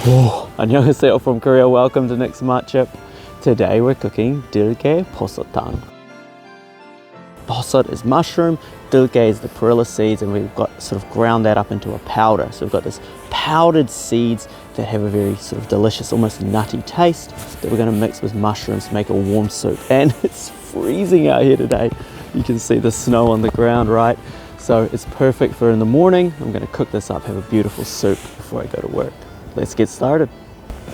Oh, 안녕하세요 from Korea. Welcome to Nick's Matchup. Today we're cooking 들깨버섯탕. Bosot is mushroom, 들깨 is the perilla seeds, and we've got sort of ground that up into a powder. So we've got this powdered seeds that have a very sort of delicious, almost nutty taste that we're going to mix with mushrooms to make a warm soup. And it's freezing out here today. You can see the snow on the ground, right? So it's perfect for in the morning. I'm going to cook this up, have a beautiful soup before I go to work. Let's get started.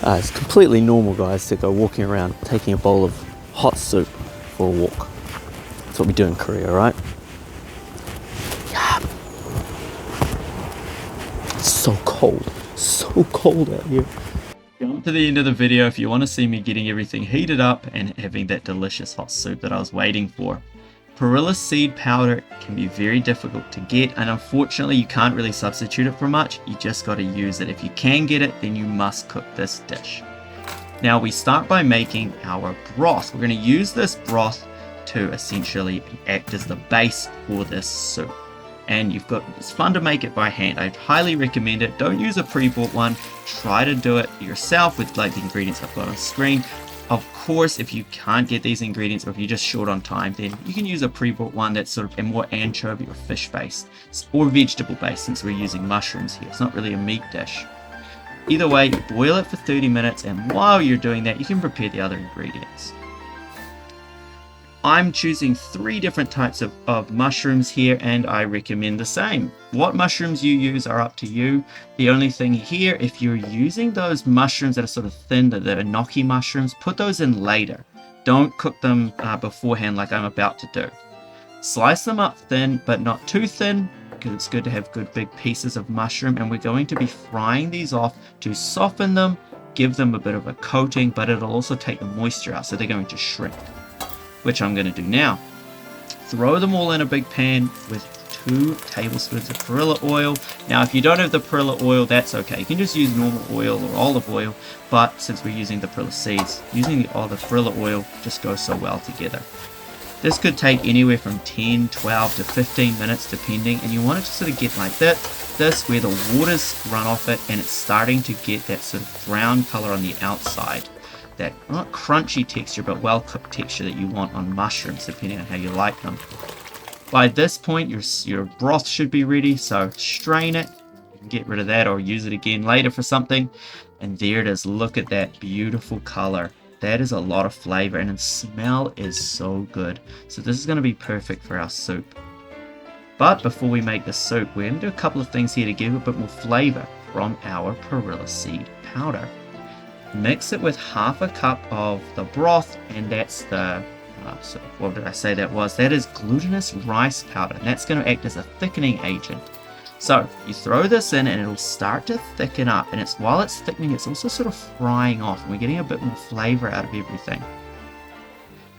It's completely normal, guys, to go walking around taking a bowl of hot soup for a walk. That's what we do in Korea, right? Yeah. It's so cold out here. Jump to the end of the video if you want to see me getting everything heated up and having that delicious hot soup that I was waiting for. Perilla Seed Powder can be very difficult to get, and unfortunately you can't really substitute it for much. You just got to use it. If you can get it, then you must cook this dish. Now we start by making our broth. We're going to use this broth to essentially act as the base for this soup. And it's fun to make it by hand. I'd highly recommend it. Don't use a pre-bought one. Try to do it yourself with like the ingredients I've got on screen. Of course, if you can't get these ingredients or if you're just short on time, then you can use a pre-bought one that's sort of a more anchovy or fish based or vegetable based, since we're using mushrooms here. It's not really a meat dish. Either way, you boil it for 30 minutes, and while you're doing that, you can prepare the other ingredients. I'm choosing 3 different types of mushrooms here, and I recommend the same. What mushrooms you use are up to you. The only thing here, if you're using those mushrooms that are sort of thin, the enoki mushrooms, put those in later. Don't cook them beforehand like I'm about to do. Slice them up thin, but not too thin, because it's good to have good big pieces of mushroom, and we're going to be frying these off to soften them, give them a bit of a coating, but it'll also take the moisture out, so they're going to shrink, which I'm going to do now. Throw them all in a big pan with 2 tablespoons of Perilla oil. Now, if you don't have the Perilla oil, that's okay. You can just use normal oil or olive oil, but since we're using the Perilla seeds, using the Perilla oil just goes so well together. This could take anywhere from 10, 12 to 15 minutes depending, and you want it to sort of get like this where the waters run off it and it's starting to get that sort of brown color on the outside. That not crunchy texture, but well cooked texture that you want on mushrooms, depending on how you like them. By this point, your broth should be ready, so strain it. You can get rid of that or use it again later for something. And there it is. Look at that beautiful color. That is a lot of flavor, and the smell is so good. So this is going to be perfect for our soup. But before we make the soup, we're going to do a couple of things here to give a bit more flavor from our Perilla Seed Powder. Mix it with half a cup of the broth, and that's the, so what did I say that was? That is glutinous rice powder, and that's going to act as a thickening agent. So you throw this in and it'll start to thicken up, and while it's thickening, it's also sort of frying off, and we're getting a bit more flavor out of everything.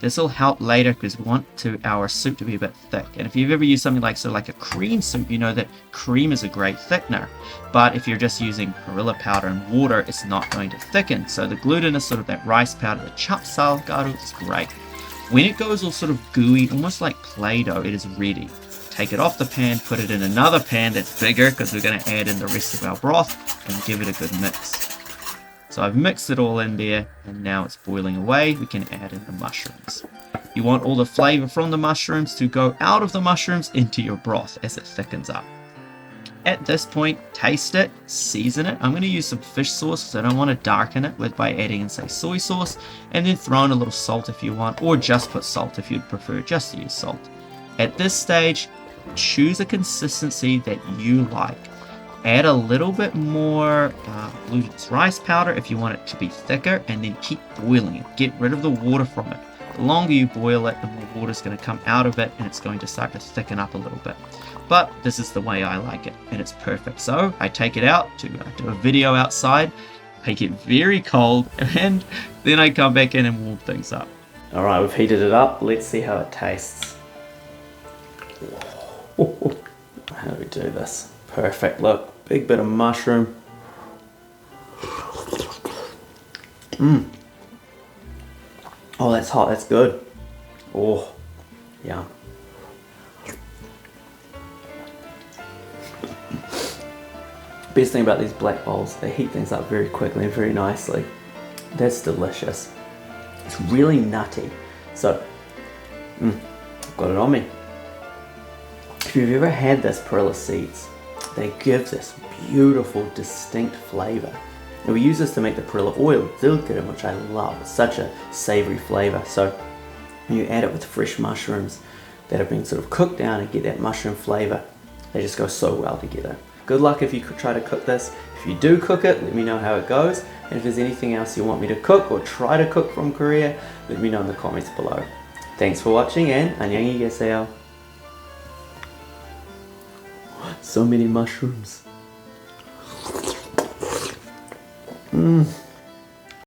This will help later because we want our soup to be a bit thick. And if you've ever used something like a cream soup, you know that cream is a great thickener. But if you're just using Perilla powder and water, it's not going to thicken. So the glutinous, sort of that rice powder, the 찹쌀가루, is great. When it goes all sort of gooey, almost like Play-Doh, it is ready. Take it off the pan, put it in another pan that's bigger because we're going to add in the rest of our broth and give it a good mix. So I've mixed it all in there, and now it's boiling away. We can add in the mushrooms. You want all the flavor from the mushrooms to go out of the mushrooms into your broth as it thickens up. At this point, taste it, season it. I'm going to use some fish sauce because I don't want to darken it by adding in, say, soy sauce, and then throw in a little salt if you want, or just put salt if you'd prefer just to use salt. At this stage, choose a consistency that you like. Add a little bit more glutinous rice powder if you want it to be thicker, and then keep boiling it. Get rid of the water from it. The longer you boil it, the more water is going to come out of it, and it's going to start to thicken up a little bit. But this is the way I like it, and it's perfect. So I take it out to do a video outside, make it very cold, and then I come back in and warm things up. All right, we've heated it up. Let's see how it tastes. How do we do this? Perfect, look, big bit of mushroom. Oh, that's hot, that's good. Oh, yeah. Best thing about these black bowls, they heat things up very quickly and very nicely. That's delicious. It's really nutty. So, I've got it on me. If you've ever had this Perilla seeds, they give this beautiful, distinct flavour. And we use this to make the Perilla Oil, which I love. It's such a savoury flavour. So when you add it with fresh mushrooms that have been sort of cooked down and get that mushroom flavour, they just go so well together. Good luck if you could try to cook this. If you do cook it, let me know how it goes. And if there's anything else you want me to cook or try to cook from Korea, let me know in the comments below. Thanks for watching and 안녕히 계세요. So many mushrooms.